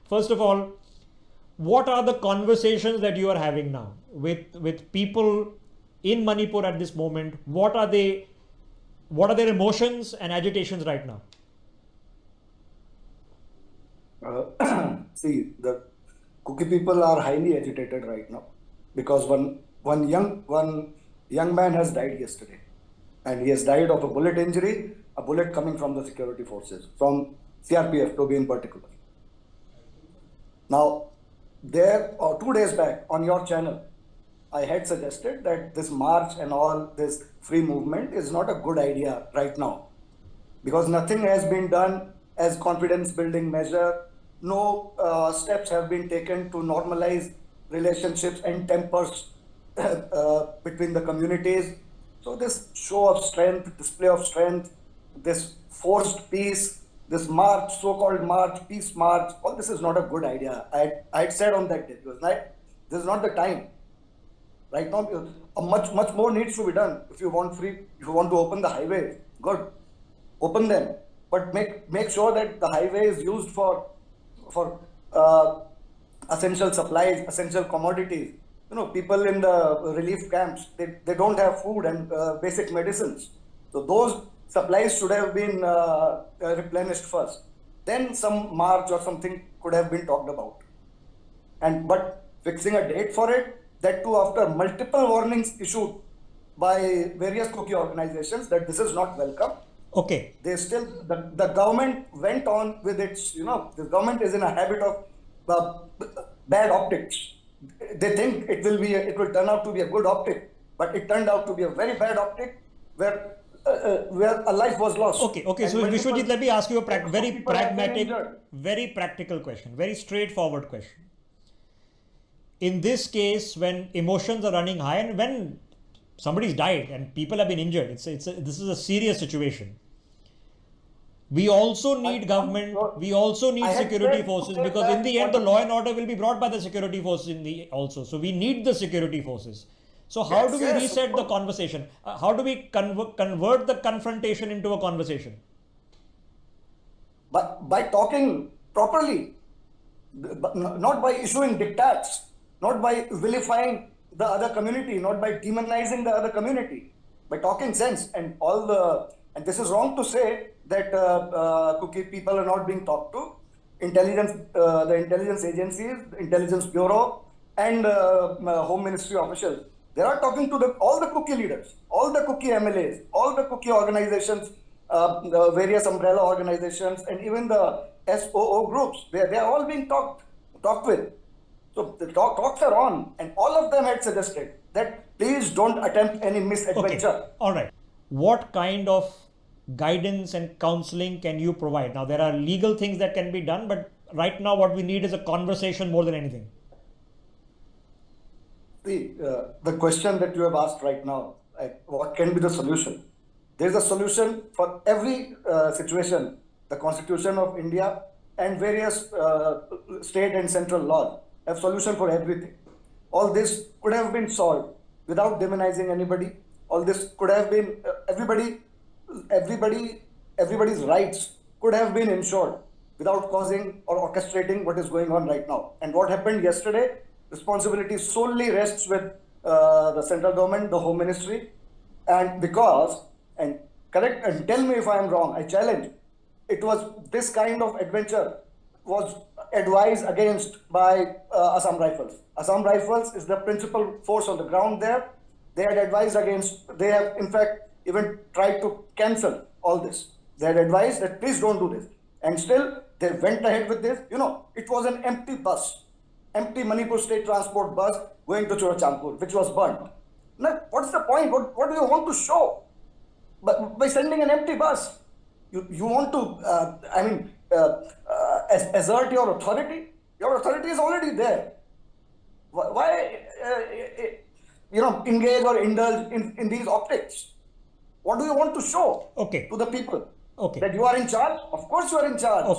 First of all, what are the conversations that you are having now with people in Manipur at this moment? What are their emotions and agitations right now? See, the Kuki people are highly agitated right now because one young man has died yesterday, and he has died of a bullet injury, a bullet coming from the security forces, from CRPF to be in particular. Now, there, 2 days back on your channel, I had suggested that this march and all this free movement is not a good idea right now because nothing has been done as confidence building measure. No steps have been taken to normalize relationships and tempers between the communities. So this show of strength, display of strength, this forced peace, this march, so-called march, peace march, all this is not a good idea. I had said on that day, this is not the time. Right now, much more needs to be done. If you want to open the highway, good, open them, but make sure that the highway is used for essential supplies, essential commodities. People in the relief camps, they don't have food and basic medicines. So those supplies should have been replenished first. Then some march or something could have been talked about. But fixing a date for it, that too after multiple warnings issued by various Kuki organizations that this is not welcome. Okay. The government went on with its, the government is in a habit of bad optics. They think it will turn out to be a good optic, but it turned out to be a very bad optic where a life was lost. Okay. So Vishwajeet, let me ask you a very pragmatic, very practical question, very straightforward question. In this case, when emotions are running high and when somebody's died and people have been injured, this is a serious situation. We also need government, we also need security forces, because in the end the law and order will be brought by the security forces also. So we need the security forces. So how do we reset the conversation? How do we convert the confrontation into a conversation? By talking properly, not by issuing diktats, not by vilifying the other community, not by demonizing the other community, by talking sense. And this is wrong to say that Kuki people are not being talked to. The intelligence agencies, the Intelligence Bureau, and Home Ministry officials, they are talking to all the Kuki leaders, all the Kuki MLAs, all the Kuki organizations, the various umbrella organizations, and even the SOO groups. They are all being talked with. So the talks are on, and all of them had suggested that please don't attempt any misadventure. Okay. All right. What kind of guidance and counseling can you provide? Now, there are legal things that can be done, but right now what we need is a conversation more than anything. See, the question that you have asked right now, what can be the solution? There is a solution for every situation. The Constitution of India and various state and central laws have solution for everything. All this could have been solved without demonizing anybody. All this could have been, everybody's rights could have been ensured without causing or orchestrating what is going on right now. And what happened yesterday, responsibility solely rests with the central government, the Home Ministry, and correct, and tell me if I am wrong, I challenge, it was this kind of adventure was advised against by Assam Rifles. Assam Rifles is the principal force on the ground there. They had advised against, they have in fact even tried to cancel all this. They had advised that please don't do this. And still they went ahead with this. It was an empty bus, empty Manipur State Transport bus going to Churachampur, which was burnt. Now, what's the point? What do you want to show? But by sending an empty bus, you want to, assert your authority? Your authority is already there. Why, engage or indulge in these optics? What do you want to show to the people? Okay. That you are in charge? Of course you are in charge.